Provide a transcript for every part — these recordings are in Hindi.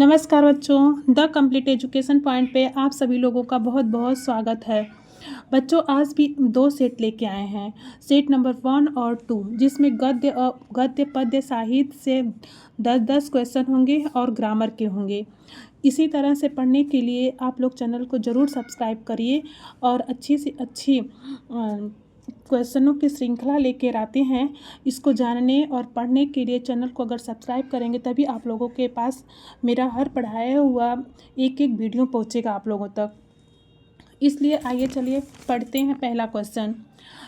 नमस्कार बच्चों, द कंप्लीट एजुकेशन पॉइंट पे आप सभी लोगों का बहुत बहुत स्वागत है। बच्चों आज भी दो सेट लेके आए हैं, सेट नंबर 1 और 2, जिसमें गद्य पद्य साहित्य से 10-10 क्वेश्चन होंगे और ग्रामर के होंगे। इसी तरह से पढ़ने के लिए आप लोग चैनल को ज़रूर सब्सक्राइब करिए और अच्छी से अच्छी क्वेश्चनों की श्रृंखला लेकर आते हैं। इसको जानने और पढ़ने के लिए चैनल को अगर सब्सक्राइब करेंगे तभी आप लोगों के पास मेरा हर पढ़ाया हुआ एक एक वीडियो पहुंचेगा आप लोगों तक। इसलिए आइए चलिए पढ़ते हैं। पहला क्वेश्चन,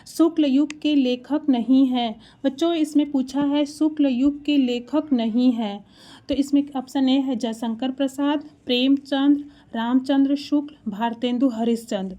शुक्ल युग के लेखक नहीं है। बच्चों इसमें पूछा है शुक्ल युग के लेखक नहीं है, तो इसमें ऑप्शन ए है जयशंकर प्रसाद, प्रेमचंद, रामचंद्र शुक्ल, भारतेंदु हरिश्चंद्र।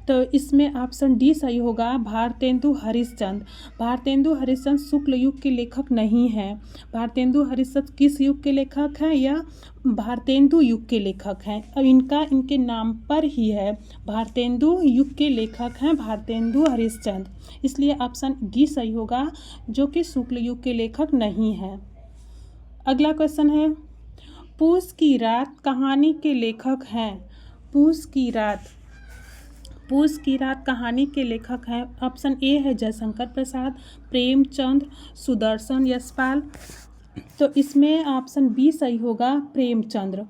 तो इसमें ऑप्शन डी सही होगा, भारतेंदु हरिश्चंद्र। भारतेंदु हरिश्चंद्र शुक्ल युग के लेखक नहीं हैं। भारतेंदु हरिश्चंद्र किस युग के लेखक हैं? या भारतेंदु युग के लेखक हैं। अब इनके नाम पर ही है, भारतेंदु युग के लेखक हैं भारतेंदु हरिश्चंद्र। इसलिए ऑप्शन डी सही होगा, जो कि शुक्ल युग के लेखक नहीं हैं। अगला क्वेश्चन है, पूस की रात कहानी के लेखक हैं। पूस की रात कहानी के लेखक हैं। ऑप्शन ए है जयशंकर प्रसाद, प्रेमचंद, सुदर्शन यशपाल। तो इसमें ऑप्शन बी सही होगा, प्रेमचंद्र।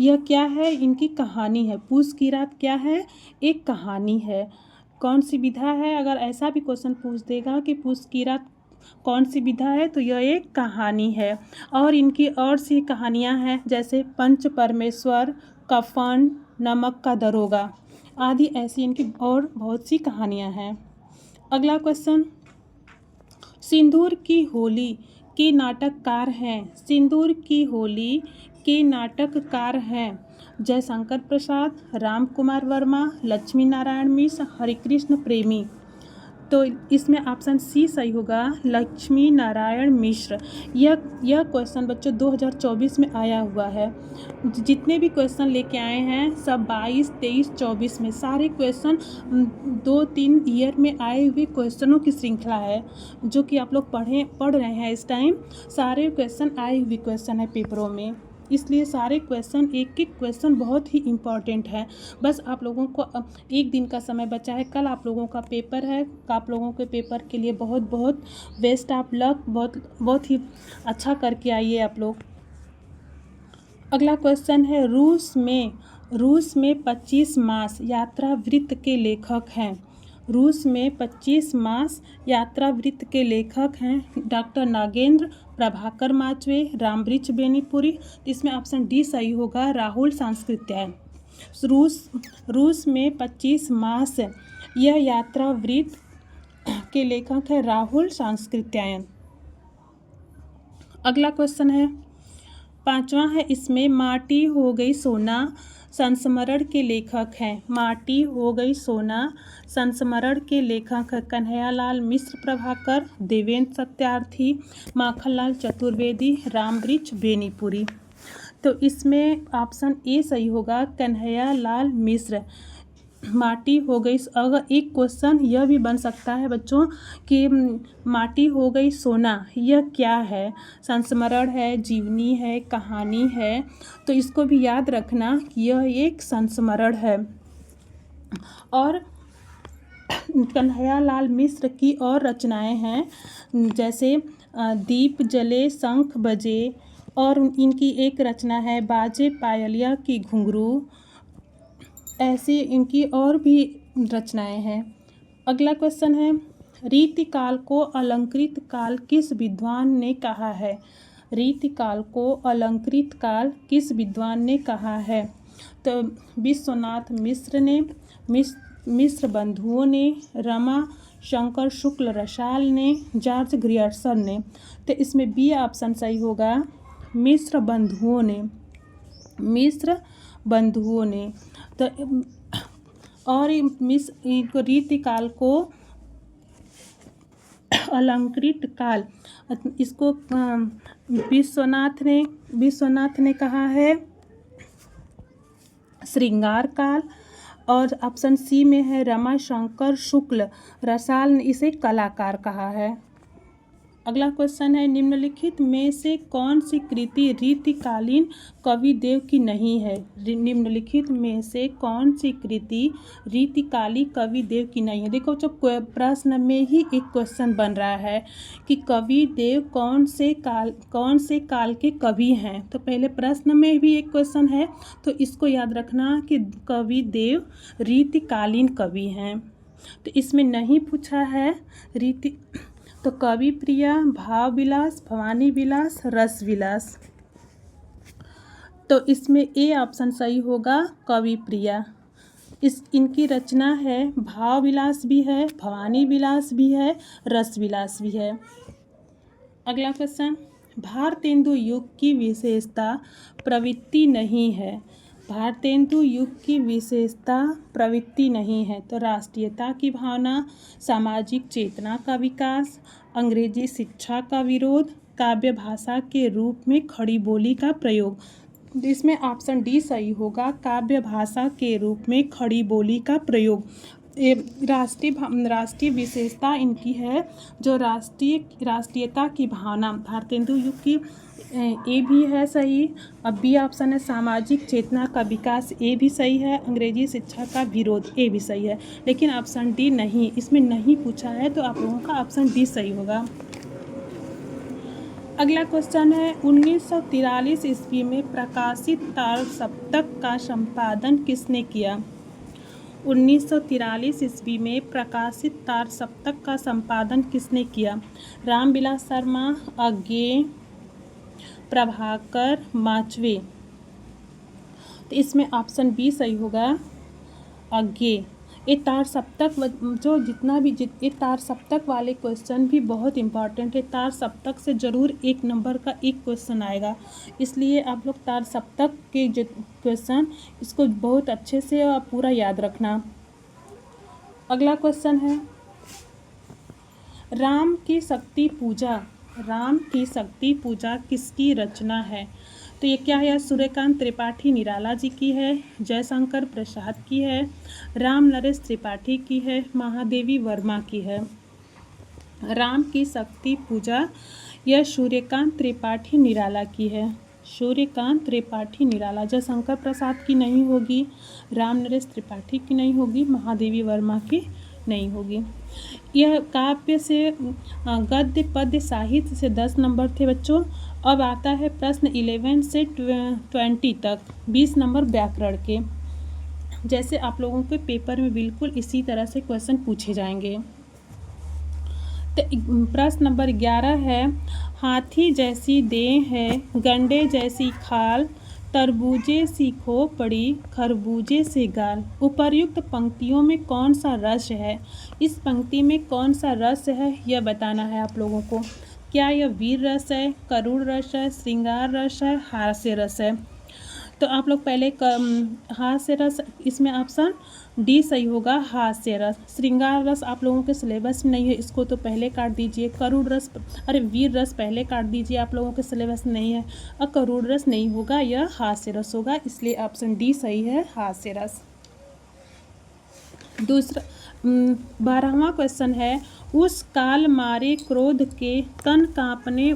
यह क्या है? इनकी कहानी है। पूस की रात क्या है? एक कहानी है। कौन सी विधा है? अगर ऐसा भी क्वेश्चन पूछ देगा कि पूस की रात कौन सी विधा है, तो यह एक कहानी है। और इनकी और सी कहानियां हैं, जैसे पंच परमेश्वर, कफन, नमक का दरोगा आदि, ऐसी इनकी और बहुत सी कहानियां हैं। अगला क्वेश्चन, सिंदूर की होली के नाटककार हैं। सिंदूर की होली के नाटककार हैं जयशंकर प्रसाद, राम कुमार वर्मा, लक्ष्मी नारायण मिश्र, हरिकृष्ण प्रेमी। तो इसमें ऑप्शन सी सही होगा, लक्ष्मी नारायण मिश्र। यह क्वेश्चन बच्चों 2024 में आया हुआ है। जितने भी क्वेश्चन लेके आए हैं सब 22, 23, 24 में सारे क्वेश्चन 2-3 ईयर में आए हुए क्वेश्चनों की श्रृंखला है, जो कि आप लोग पढ़ रहे हैं इस टाइम। सारे क्वेश्चन आए हुए क्वेश्चन है पेपरों में, इसलिए सारे क्वेश्चन एक एक क्वेश्चन बहुत ही इम्पॉर्टेंट है। बस आप लोगों को एक दिन का समय बचा है, कल आप लोगों का पेपर है। आप लोगों के पेपर के लिए बहुत बहुत बेस्ट ऑफ लक, बहुत ही अच्छा करके आइए आप लोग। अगला क्वेश्चन है, रूस में 25 मास यात्रा वृत्त के लेखक हैं। रूस में 25 मास यात्रा वृत्त के लेखक हैं डॉक्टर नागेंद्र, प्रभाकर माचवे, रामवृक्ष बेनीपुरी। इसमें ऑप्शन डी सही होगा, राहुल सांस्कृत्यायन। रूस में 25 मास यह यात्रा वृत्त के लेखक है राहुल सांस्कृत्यायन। अगला क्वेश्चन है, 5वां है इसमें, माटी हो गई सोना संस्मरण के लेखक हैं। माटी हो गई सोना संस्मरण के लेखक कन्हैयालाल मिश्र प्रभाकर, देवेंद्र सत्यार्थी, माखनलाल चतुर्वेदी, रामवृक्ष बेनीपुरी। तो इसमें ऑप्शन ए सही होगा, कन्हैयालाल मिश्र। माटी हो गई, अगर एक क्वेश्चन यह भी बन सकता है बच्चों कि माटी हो गई सोना यह क्या है? संस्मरण है, जीवनी है, कहानी है? तो इसको भी याद रखना कि यह एक संस्मरण है। और कन्हैयालाल मिश्र की और रचनाएं हैं, जैसे दीप जले शंख बजे, और इनकी एक रचना है बाजे पायलिया की घुंघरू। ऐसी इनकी और भी रचनाएं हैं। अगला क्वेश्चन है, रीतिकाल को अलंकृत काल किस विद्वान ने कहा है? रीतिकाल को अलंकृत काल किस विद्वान ने कहा है? तो विश्वनाथ मिश्र ने, मिश्र बंधुओं ने, रमा शंकर शुक्ल रसाल ने, जॉर्ज ग्रियर्सन ने। तो इसमें बी ऑप्शन सही होगा, मिश्र बंधुओं ने। तो और इनको रीतिकाल को अलंकृत काल, इसको विश्वनाथ ने कहा है श्रृंगार काल। और ऑप्शन सी में है रमा शंकर शुक्ल रसाल ने इसे कलाकार कहा है। अगला क्वेश्चन है, निम्नलिखित में से कौन सी कृति रीतिकालीन कविदेव की नहीं है? निम्नलिखित में से कौन सी कृति रीतिकालीन कविदेव की नहीं है? देखो, जो प्रश्न में ही एक क्वेश्चन बन रहा है कि कविदेव कौन से काल के कवि हैं। तो पहले प्रश्न में भी एक क्वेश्चन है, तो इसको याद रखना कि कविदेव रीतिकालीन कवि हैं। तो इसमें नहीं पूछा है तो कवि प्रिया, भाव विलास, भवानी विलास, रस विलास। तो इसमें ए ऑप्शन सही होगा, कवि प्रिया। इनकी रचना है, भाव विलास भी है, भवानी विलास भी है, रस विलास भी है। अगला क्वेश्चन, भारतेंदु युग की विशेषता प्रवृत्ति नहीं है। भारतेंदु युग की विशेषता प्रवृत्ति नहीं है। तो राष्ट्रीयता की भावना, सामाजिक चेतना का विकास, अंग्रेजी शिक्षा का विरोध, काव्य भाषा के रूप में खड़ी बोली का प्रयोग। इसमें ऑप्शन डी सही होगा, काव्य भाषा के रूप में खड़ी बोली का प्रयोग। राष्ट्रीय विशेषता इनकी है जो राष्ट्रीयता की भावना, भारतेंदु युग की। ए भी है सही। अब बी ऑप्शन है, सामाजिक चेतना का विकास, ए भी सही है। अंग्रेजी शिक्षा का विरोध, ए भी सही है। लेकिन ऑप्शन डी नहीं, इसमें नहीं पूछा है, तो आप लोगों का ऑप्शन डी सही होगा। अगला क्वेश्चन है, 1943 ईस्वी में प्रकाशित तार सप्तक का संपादन किसने किया? 1943 ईस्वी में प्रकाशित तार सप्तक का संपादन किसने किया? रामविलास शर्मा, अज्ञे, प्रभाकर, माचवे। तो इसमें ऑप्शन बी सही होगा, अज्ञे। ये तार सप्तक जो जितना भी ये तार सप्तक वाले क्वेश्चन भी बहुत इंपॉर्टेंट है। तार सप्तक से ज़रूर 1 नंबर का एक क्वेश्चन आएगा, इसलिए आप लोग तार सप्तक के जो क्वेश्चन इसको बहुत अच्छे से पूरा याद रखना। अगला क्वेश्चन है, राम की शक्ति पूजा किसकी रचना है? तो ये क्या है? सूर्यकांत त्रिपाठी निराला जी की है, जयशंकर प्रसाद की है, राम नरेश त्रिपाठी की है, महादेवी वर्मा की है। राम की शक्ति पूजा यह सूर्यकांत त्रिपाठी निराला की है। सूर्यकांत त्रिपाठी निराला, जयशंकर प्रसाद की नहीं होगी, राम नरेश त्रिपाठी की नहीं होगी, महादेवी वर्मा की नहीं होगी। यह काव्य से गद्य पद्य साहित्य से 10 नंबर थे बच्चों। अब आता है प्रश्न 11 से 20 तक, 20 नंबर व्याकरण के। जैसे आप लोगों के पेपर में बिल्कुल इसी तरह से क्वेश्चन पूछे जाएंगे। तो प्रश्न नंबर 11 है, हाथी जैसी देह है, गंडे जैसी खाल, तरबूजे सी खोपड़ी, खरबूजे से गाल। उपर्युक्त पंक्तियों में कौन सा रस है? इस पंक्ति में कौन सा रस है यह बताना है आप लोगों को। क्या यह वीर रस है, करुण रस है, श्रृंगार रस है, हास्य रस है? तो आप लोग पहले हास्य रस, इसमें ऑप्शन डी सही होगा, हास्य रस। श्रृंगार रस आप लोगों के सिलेबस में नहीं है, इसको तो पहले काट दीजिए। करुण रस, वीर रस पहले काट दीजिए, आप लोगों के सिलेबस में नहीं है। और करुण रस नहीं होगा, यह हास्य रस होगा, इसलिए ऑप्शन डी सही है, हास्य रस। दूसरा 12वां क्वेश्चन है, उस काल मारे क्रोध के तन कांपने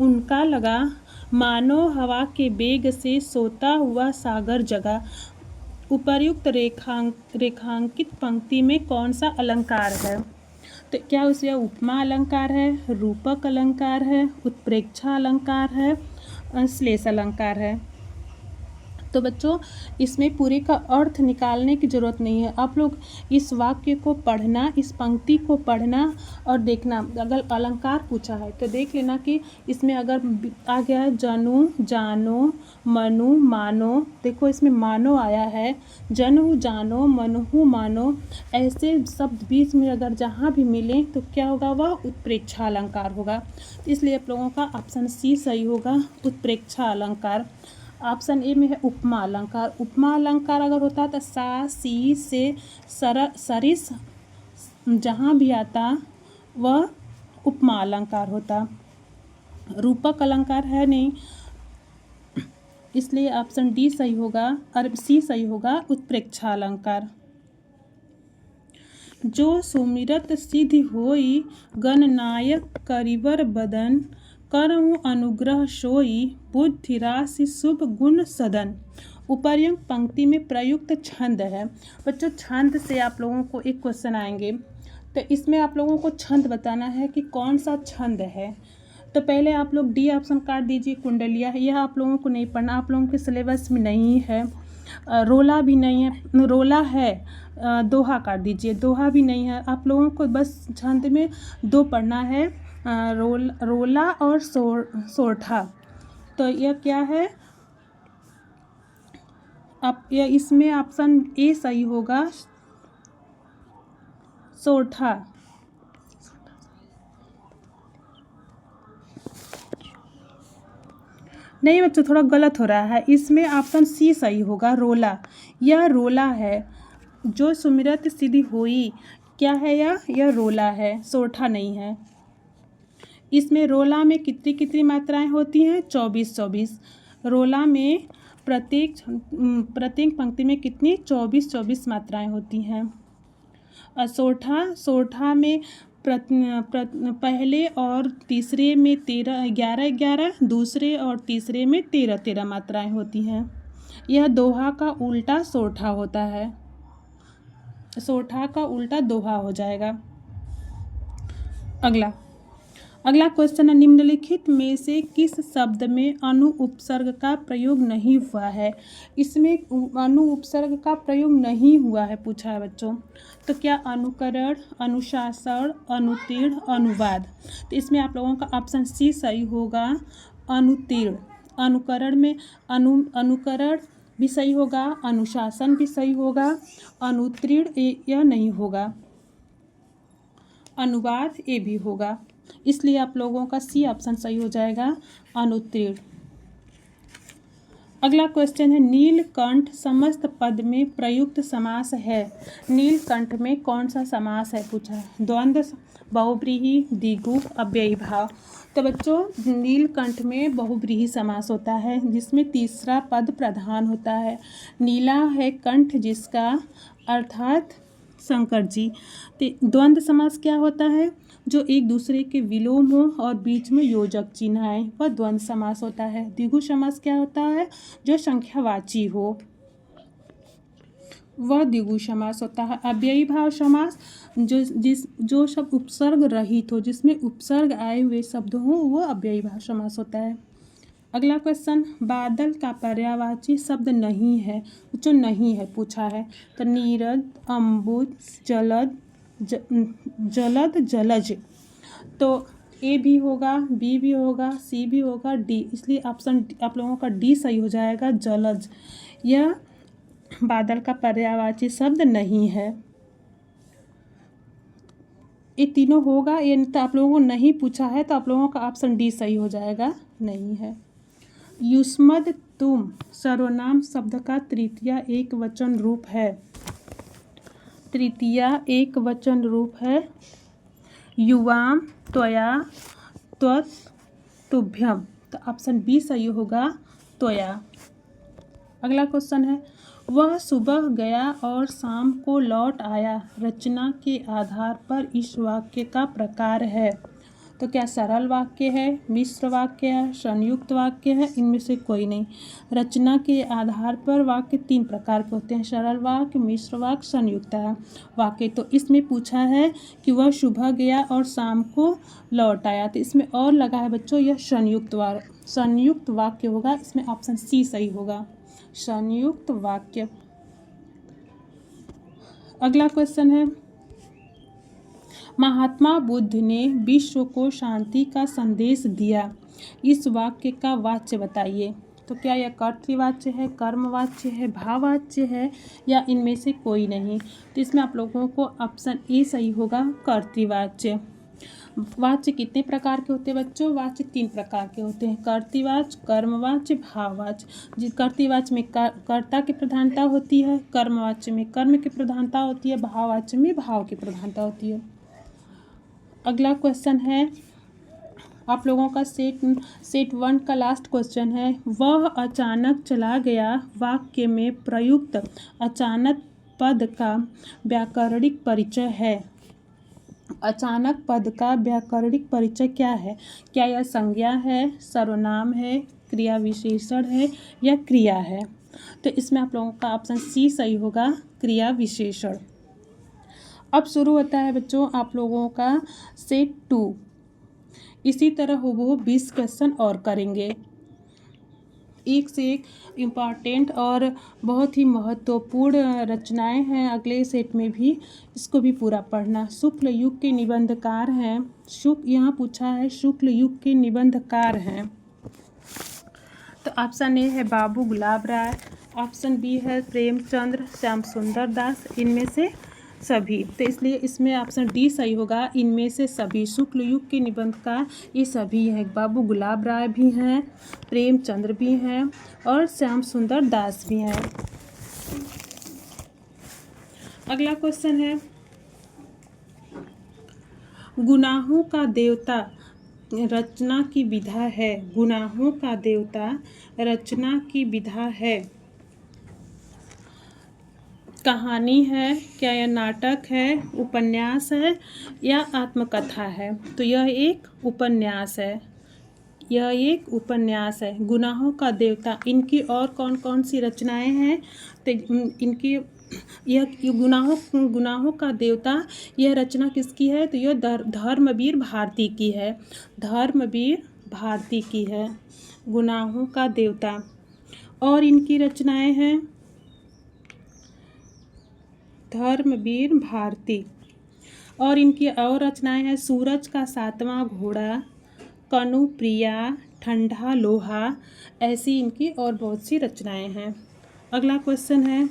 उनका लगा, मानो हवा के बेग से सोता हुआ सागर जगा। उपर्युक्त रेखांकित पंक्ति में कौन सा अलंकार है? तो क्या उसे उपमा अलंकार है, रूपक अलंकार है, उत्प्रेक्षा अलंकार है, श्लेष अलंकार है? तो बच्चों इसमें पूरे का अर्थ निकालने की ज़रूरत नहीं है। आप लोग इस वाक्य को पढ़ना, इस पंक्ति को पढ़ना और देखना। अगर अलंकार पूछा है तो देख लेना कि इसमें अगर आ गया है जनु, जानो, मनु, मानो। देखो इसमें मानो आया है, जनु, जानो, मनु, मानो, ऐसे शब्द बीच में अगर जहाँ भी मिले तो क्या होगा? वह उत्प्रेक्षा अलंकार होगा। इसलिए आप लोगों का ऑप्शन सी सही होगा, उत्प्रेक्षा अलंकार। ऑप्शन ए में है उपमा अलंकार। उपमा अलंकार अगर होता तो सा, सी से सरिस जहाँ भी आता वह उपमा अलंकार होता। रूपक अलंकार है नहीं, इसलिए ऑप्शन डी सही होगा और सी सही होगा, उत्प्रेक्षा अलंकार। जो सुमिरत सिद्धि होई, गणनायक करिबर बदन, करहु अनुग्रह सोई, बुद्धि राशि शुभ गुण सदन। उपर्युक्त पंक्ति में प्रयुक्त छंद है। बच्चों छंद से आप लोगों को एक क्वेश्चन आएंगे, तो इसमें आप लोगों को छंद बताना है कि कौन सा छंद है। तो पहले आप लोग डी ऑप्शन काट दीजिए, कुंडलिया। यह आप लोगों को नहीं पढ़ना, आप लोगों के सिलेबस में नहीं है। रोला भी नहीं है, रोला है। दोहा काट दीजिए, दोहा भी नहीं है। आप लोगों को बस छंद में दो पढ़ना है, रोला और सोरठा। तो यह क्या है, आप यह इसमें ऑप्शन ए सही होगा, सोरठा। नहीं बच्चों, थोड़ा गलत हो रहा है, इसमें ऑप्शन सी सही होगा, रोला। यह रोला है। जो सुमिरत सिद्धि हुई, क्या है यह रोला है, सोरठा नहीं है। इसमें रोला में कितनी कितनी मात्राएं होती हैं, 24। रोला में प्रत्येक पंक्ति में कितनी 24 मात्राएं होती हैं। सोरठा में पहले और तीसरे में 11, दूसरे और तीसरे में 13 मात्राएं होती हैं। यह दोहा का उल्टा सोरठा होता है, सोरठा का उल्टा दोहा हो जाएगा। अगला क्वेश्चन है, निम्नलिखित में से किस शब्द में अनु उपसर्ग का प्रयोग नहीं हुआ है। इसमें अनु उपसर्ग का प्रयोग नहीं हुआ है पूछा है बच्चों। तो क्या अनुकरण, अनुशासन, अनुतीर्ण, अनुवाद। तो इसमें आप लोगों का ऑप्शन सी सही होगा, अनुतीर्ण। अनुकरण में अनुकरण भी सही होगा, अनुशासन भी सही होगा, अनुतीर्ण यह नहीं होगा, अनुवाद ये भी होगा। इसलिए आप लोगों का सी ऑप्शन सही हो जाएगा, अनुतीर्ण। अगला क्वेश्चन है, नीलकंठ समस्त पद में प्रयुक्त समास है। नीलकंठ में कौन सा समास है पूछा है। द्वंद्व, बहुव्रीहि, द्विगु, अव्ययी भाव। तो बच्चों नीलकंठ में बहुव्रीहि समास होता है, जिसमें तीसरा पद प्रधान होता है। नीला है कंठ जिसका, अर्थात शंकर जी। तो द्वंद्व समास क्या होता है, जो एक दूसरे के विलोम हो और बीच में योजक चिन्ह आए, वह द्वंद्व समास होता है। द्विगु समास क्या होता है, जो संख्यावाची हो, वह द्विगु समास होता है। अव्ययी भाव समास जो शब्द उपसर्ग रहित हो, जिसमें उपसर्ग आए हुए शब्द हो, वो अव्ययी भाव समास होता है। अगला क्वेश्चन, बादल का पर्यायवाची शब्द नहीं है, जो नहीं है पूछा है। तो नीरद, अम्बुद, जलद, जलज। तो ए भी होगा, बी भी होगा, सी भी होगा, डी। इसलिए ऑप्शन आप लोगों का डी सही हो जाएगा, जलज। यह बादल का पर्यायवाची शब्द नहीं है। ये तीनों होगा, ये तो आप लोगों को नहीं पूछा है, तो आप लोगों का ऑप्शन डी सही हो जाएगा, नहीं है। युष्मद तुम सर्वनाम शब्द का तृतीया एक वचन रूप है। तृतीया एक वचन रूप है, युवाम, त्वया, त्वत्, तुभ्यम। तो ऑप्शन बी सही होगा, त्वया। अगला क्वेश्चन है, वह सुबह गया और शाम को लौट आया, रचना के आधार पर इस वाक्य का प्रकार है। तो क्या सरल वाक्य है, मिश्र वाक्य है, संयुक्त वाक्य है, इनमें से कोई नहीं। रचना के आधार पर वाक्य 3 प्रकार के होते हैं, सरल वाक्य, मिश्र वाक्य, संयुक्त वाक्य। तो इसमें पूछा है कि वह सुबह गया और शाम को लौट आया, तो इसमें और लगा है बच्चों, यह संयुक्त वाक्य होगा। इसमें ऑप्शन सी सही होगा, संयुक्त वाक्य। अगला क्वेश्चन है, महात्मा बुद्ध ने विश्व को शांति का संदेश दिया, इस वाक्य का वाच्य बताइए। तो क्या यह कर्तृवाच्य है, कर्मवाच्य है, भाववाच्य है, या इनमें से कोई नहीं। तो इसमें आप लोगों को ऑप्शन ए सही होगा, कर्तृवाच्य। वाच्य कितने प्रकार के होते हैं बच्चों, वाच्य 3 प्रकार के होते हैं, कर्तृवाच्य, कर्मवाच्य, भाववाच्य। कर्तृवाच्य में कर्ता की प्रधानता होती है, कर्मवाच्य में कर्म की प्रधानता होती है, भाववाच्य में भाव की प्रधानता होती है। अगला क्वेश्चन है आप लोगों का सेट 1 का लास्ट क्वेश्चन है, वह अचानक चला गया वाक्य में प्रयुक्त अचानक पद का व्याकरणिक परिचय है। अचानक पद का व्याकरणिक परिचय क्या है? क्या यह संज्ञा है, सर्वनाम है, क्रिया विशेषण है या क्रिया है? तो इसमें आप लोगों का ऑप्शन सी सही होगा, क्रिया विशेषण। अब शुरू होता है बच्चों आप लोगों का सेट 2। इसी तरह वो 20 क्वेश्चन और करेंगे, एक से एक इम्पॉर्टेंट और बहुत ही महत्वपूर्ण रचनाएं हैं अगले सेट में भी, इसको भी पूरा पढ़ना। शुक्ल युग के निबंधकार हैं, यहाँ पूछा है शुक्ल युग के निबंधकार हैं। तो ऑप्शन ए है बाबू गुलाब राय, ऑप्शन बी है प्रेमचंद्र, श्याम सुंदर दास, इनमें से सभी। तो इसलिए इसमें ऑप्शन डी सही होगा, इनमें से सभी। शुक्ल युग के निबंधकार ये सभी हैं, बाबू गुलाब राय भी हैं, प्रेमचंद्र भी हैं और श्याम सुंदर दास भी हैं। अगला क्वेश्चन है, गुनाहों का देवता रचना की विधा है। गुनाहों का देवता रचना की विधा है। कहानी है, क्या यह नाटक है, उपन्यास है या आत्मकथा है? तो यह एक उपन्यास है, यह एक उपन्यास है। गुनाहों का देवता, इनकी और कौन कौन सी रचनाएं हैं? तो इनकी यह गुनाहों का देवता यह रचना किसकी है? तो यह धर्मवीर भारती की है, धर्मवीर भारती की है गुनाहों का देवता। और इनकी रचनाएं हैं धर्मवीर भारती, और इनकी और रचनाएं हैं सूरज का सातवां घोड़ा, कनुप्रिया, ठंडा लोहा, ऐसी इनकी और बहुत सी रचनाएं हैं। अगला क्वेश्चन है,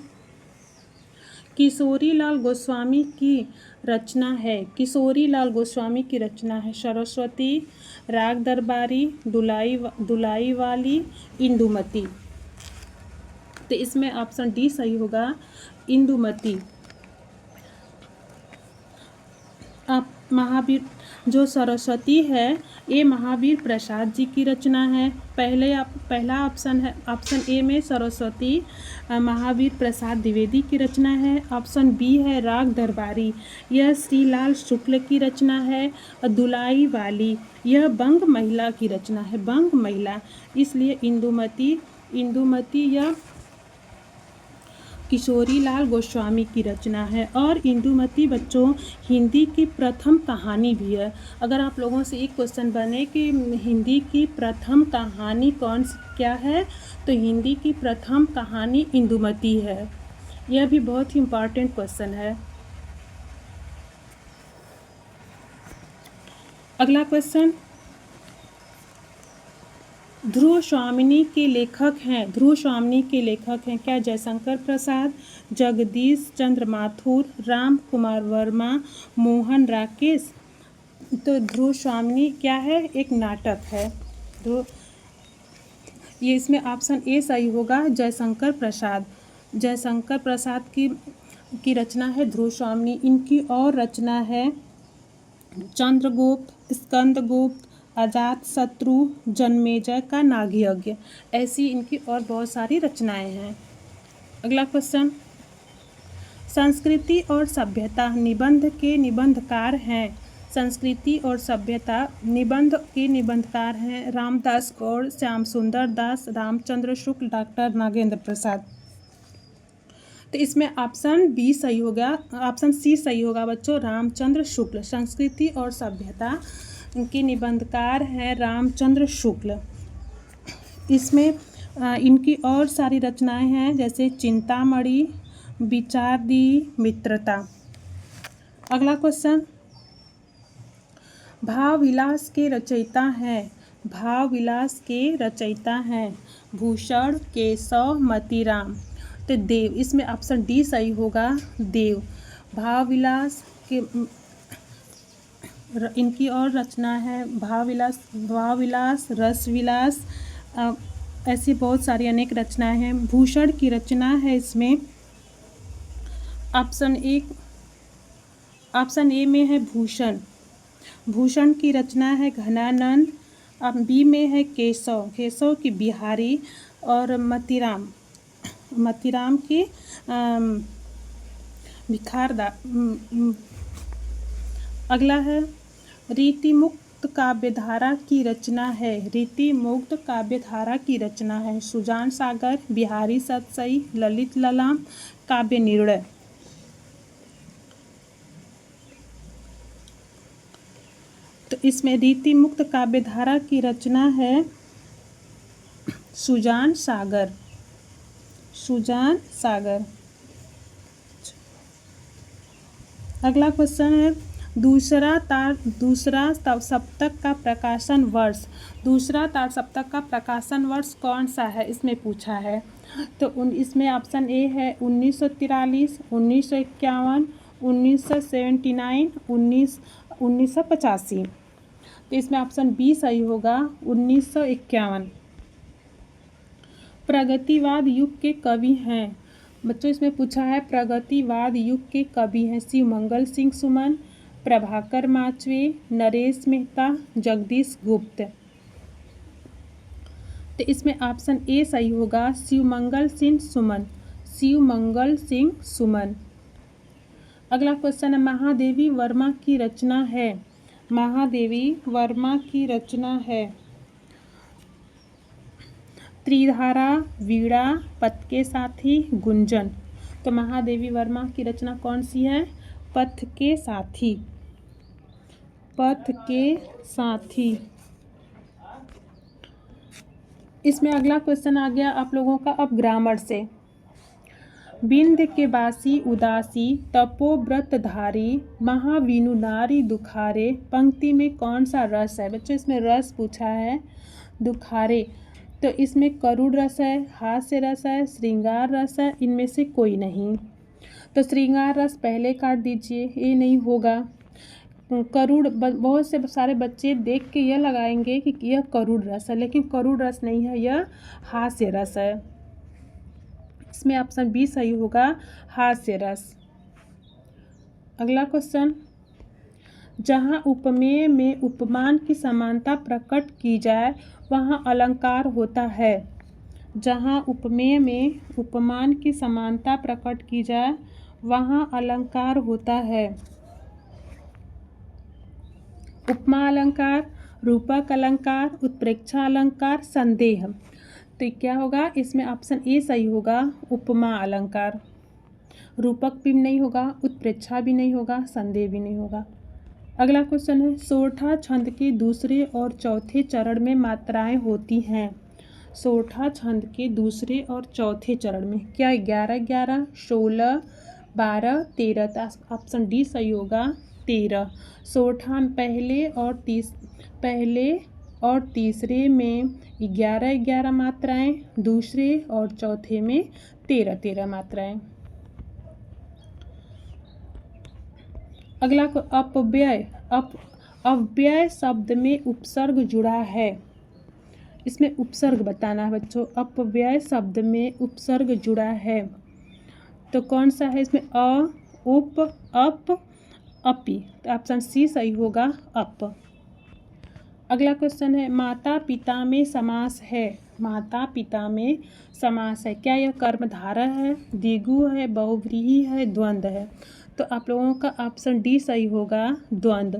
किशोरी लाल गोस्वामी की रचना है। किशोरी लाल गोस्वामी की रचना है सरस्वती, राग दरबारी, दुलाई वाली, इंदुमती। तो इसमें ऑप्शन डी सही होगा, इंदुमती। अब महावीर जो सरस्वती है ये महावीर प्रसाद जी की रचना है। पहला ऑप्शन है, ऑप्शन ए में सरस्वती महावीर प्रसाद द्विवेदी की रचना है। ऑप्शन बी है राग दरबारी, यह श्रीलाल शुक्ल की रचना है। दुलाई वाली यह बंग महिला की रचना है, बंग महिला, इसलिए इंदुमती यह किशोरी लाल गोस्वामी की रचना है। और इंदुमती बच्चों हिंदी की प्रथम कहानी भी है। अगर आप लोगों से एक क्वेश्चन बने कि हिंदी की प्रथम कहानी क्या है, तो हिंदी की प्रथम कहानी इंदुमती है। यह भी बहुत ही इम्पॉर्टेंट क्वेश्चन है। अगला क्वेश्चन, ध्रुव स्वामिनी के लेखक हैं। ध्रुव स्वामिनी के लेखक हैं क्या? जयशंकर प्रसाद, जगदीश चंद्र माथुर, राम कुमार वर्मा, मोहन राकेश। तो ध्रुव स्वामिनी क्या है? एक नाटक है। ये इसमें ऑप्शन ए सही होगा, जयशंकर प्रसाद। जयशंकर प्रसाद की रचना है ध्रुव स्वामिनी। इनकी और रचना है चंद्रगुप्त, स्कंदगुप्त, अजात शत्रु, जन्मेजय का नागयज्ञ, ऐसी इनकी और बहुत सारी रचनाएं हैं। अगला क्वेश्चन, संस्कृति और सभ्यता निबंध के निबंधकार हैं। संस्कृति और सभ्यता निबंध के निबंधकार हैं रामदास गौड़, श्याम सुंदर दास, रामचंद्र शुक्ल, डॉक्टर नागेंद्र प्रसाद। तो इसमें ऑप्शन बी सही होगा, ऑप्शन सी सही होगा बच्चों, रामचंद्र शुक्ल। संस्कृति और सभ्यता के निबंधकार हैं रामचंद्र शुक्ल। इसमें इनकी और सारी रचनाएं हैं जैसे चिंतामणि, विचारदी, मित्रता। अगला क्वेश्चन, भाव विलास के रचयिता हैं। भाव विलास के रचयिता हैं भूषण, केशव, मतीराम। तो देव, इसमें ऑप्शन डी सही होगा, देव। भाव विलास के इनकी और रचना है भाव विलास, रस विलास, ऐसी बहुत सारी अनेक रचनाएं हैं। भूषण की रचना है इसमें ऑप्शन ए में है भूषण। भूषण की रचना है घनानंद। अब बी में है केशव की बिहारी। और मतीराम की अगला है रीतिमुक्त काव्यधारा की रचना है। रीतिमुक्त काव्यधारा की रचना है सुजान सागर, बिहारी सतसई, ललित ललाम, काव्य निर्णय। तो इसमें रीतिमुक्त काव्यधारा की रचना है सुजान सागर। सुजान सागर। अगला क्वेश्चन है दूसरा सप्तक का प्रकाशन वर्ष। दूसरा तार सप्तक का प्रकाशन वर्ष कौन सा है, इसमें पूछा है। तो इसमें ऑप्शन ए है 1943, 1951, 1979, 1985। तो इसमें ऑप्शन बी सही होगा 1951। प्रगतिवाद युग के कवि हैं बच्चों, इसमें पूछा है प्रगतिवाद युग के कवि हैं शिवमंगल सिंह सुमन, प्रभाकर माचवे, नरेश मेहता, जगदीश गुप्त। तो इसमें ऑप्शन ए सही होगा शिवमंगल सिंह सुमन। शिवमंगल सिंह सुमन। अगला क्वेश्चन है महादेवी वर्मा की रचना है। महादेवी वर्मा की रचना है त्रिधारा, वीणा, पथ के साथी, गुंजन। तो महादेवी वर्मा की रचना कौन सी है, पथ के साथी। पथ के साथी। इसमें अगला क्वेश्चन आ गया आप लोगों का अब ग्रामर से। बिंद के बासी उदासी, तपोव्रतधारी, महावीनु नारी दुखारे, पंक्ति में कौन सा रस है। बच्चों इसमें रस पूछा है दुखारे। तो इसमें करुण रस है, हास्य रस है, श्रृंगार रस है, इनमें से कोई नहीं। तो श्रृंगार रस पहले काट दीजिए, ये नहीं होगा। करुण, बहुत से सारे बच्चे देख के यह लगाएंगे कि यह करुण रस है, लेकिन करुण रस नहीं है, यह हास्य रस है। इसमें ऑप्शन बी सही होगा हास्य रस। अगला क्वेश्चन, जहाँ उपमेय में उपमान की समानता प्रकट की जाए वहाँ अलंकार होता है। जहाँ उपमेय में उपमान की समानता प्रकट की जाए वहाँ अलंकार होता है। उपमा अलंकार, रूपक अलंकार, उत्प्रेक्षा अलंकार, संदेह। तो क्या होगा, इसमें ऑप्शन ए सही होगा उपमा अलंकार। रूपक भी नहीं होगा, उत्प्रेक्षा भी नहीं होगा, संदेह भी नहीं होगा। अगला क्वेश्चन है सोरठा छंद के दूसरे और चौथे चरण में मात्राएं होती हैं। सोरठा छंद के दूसरे और चौथे चरण में क्या 11, 11, 16, 12, 13। ऑप्शन डी सही होगा 13। सोरठा पहले और तीसरे में 11, 11 मात्राएं, दूसरे और चौथे में 13, 13 मात्राएं। अगला को अपव्यय। अव्यय शब्द में उपसर्ग जुड़ा है। इसमें उपसर्ग बताना है बच्चों। अपव्यय शब्द में उपसर्ग जुड़ा है तो कौन सा है इसमें, अ, उप, अप, अपि। तो ऑप्शन सी सही होगा अप। अगला क्वेश्चन है माता पिता में समास है। माता पिता में समास है, क्या यह कर्मधारय है, द्विगु है, बहुव्रीहि है, द्वंद्व है। तो आप लोगों का ऑप्शन डी सही होगा द्वंद्व,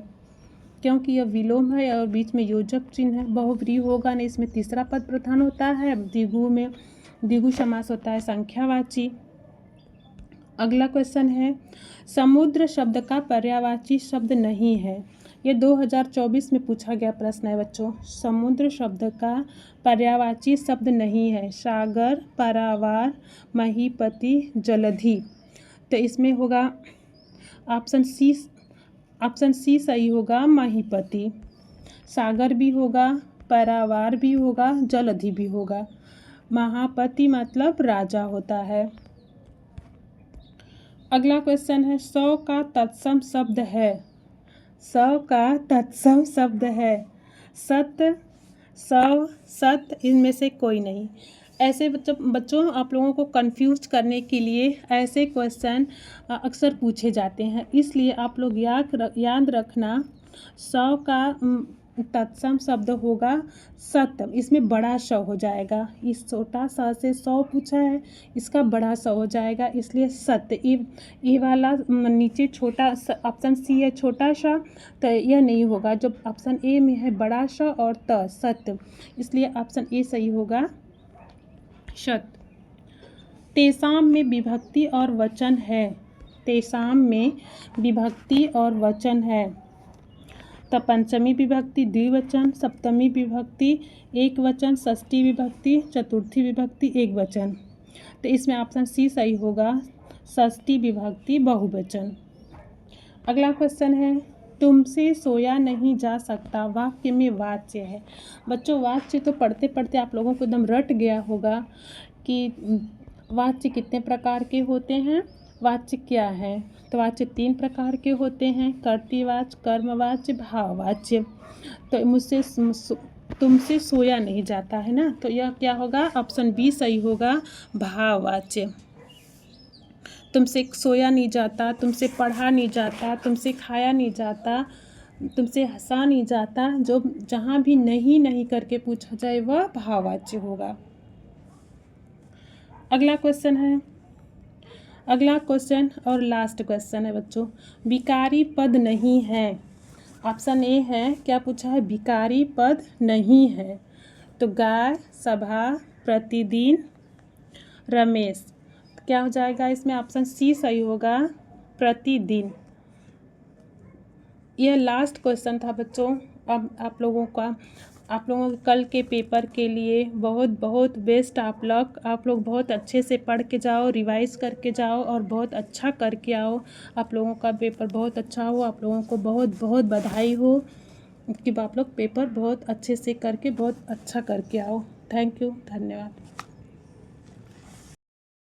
क्योंकि यह विलोम है और बीच में योजक चिन्ह है। बहुव्रीहि होगा नहीं, इसमें तीसरा पद प्रधान होता है। द्विगु में द्विगु समास होता है संख्यावाची। अगला क्वेश्चन है समुद्र शब्द का पर्यायवाची शब्द नहीं है। ये 2024 में पूछा गया प्रश्न है बच्चों। समुद्र शब्द का पर्यायवाची शब्द नहीं है। सागर, पारावार, महीपति, जलधि। तो इसमें होगा ऑप्शन सी सही होगा महीपति। सागर भी होगा, पारावार भी होगा, जलधि भी होगा। महापति मतलब राजा होता है। अगला क्वेश्चन है सौ का तत्सम शब्द है। सौ का तत्सम शब्द है सत्य, सौ, सत, इनमें से कोई नहीं। ऐसे बच्चों आप लोगों को कंफ्यूज करने के लिए ऐसे क्वेश्चन अक्सर पूछे जाते हैं, इसलिए आप लोग याद रखना। सौ का तत्सम शब्द होगा सत्य, इसमें बड़ा स हो जाएगा। इस छोटा सा से 100 पूछा है, इसका बड़ा स हो जाएगा, इसलिए सत्य। ये वाला नीचे छोटा ऑप्शन सी है छोटा सा, तो यह नहीं होगा। जब ऑप्शन ए में है बड़ा स और त सत्य, इसलिए ऑप्शन ए सही होगा सत्य। तेसाम में विभक्ति और वचन है, तेसाम में विभक्ति और वचन है। तो पंचमी विभक्ति द्विवचन, सप्तमी विभक्ति एक वचन, षष्ठी विभक्ति, चतुर्थी विभक्ति एक वचन। तो इसमें ऑप्शन सी सही होगा, षष्ठी विभक्ति बहुवचन। अगला क्वेश्चन है, तुमसे सोया नहीं जा सकता वाक्य में वाच्य है। बच्चों वाच्य तो पढ़ते पढ़ते आप लोगों को एकदम रट गया होगा कि वाच्य कितने प्रकार के होते हैं, वाच्य क्या है। तो वाच्य 3 प्रकार के होते हैं, कर्तृवाच्य, कर्मवाच्य, भाववाच्य। तो तुमसे सोया नहीं जाता है ना, तो यह क्या होगा, ऑप्शन बी सही होगा, भाववाच्य। तुमसे सोया नहीं जाता, तुमसे पढ़ा नहीं जाता, तुमसे खाया नहीं जाता, तुमसे हंसा नहीं जाता, जो जहाँ भी नहीं नहीं करके पूछा जाए वह भाववाच्य होगा। अगला क्वेश्चन और लास्ट क्वेश्चन है बच्चों, विकारी पद नहीं है। ऑप्शन ए है, क्या पूछा है, विकारी पद नहीं है। तो गाय, सभा, प्रतिदिन, रमेश, क्या हो जाएगा इसमें, ऑप्शन सी सही होगा, प्रतिदिन। यह लास्ट क्वेश्चन था बच्चों। अब आप लोगों के कल के पेपर के लिए बहुत बहुत बेस्ट आप लोग बहुत अच्छे से पढ़ के जाओ, रिवाइज करके जाओ और बहुत अच्छा करके आओ। आप लोगों का पेपर बहुत अच्छा हो, आप लोगों को बहुत बहुत बधाई हो कि आप लोग पेपर बहुत अच्छे से करके बहुत अच्छा करके आओ। थैंक यू, धन्यवाद।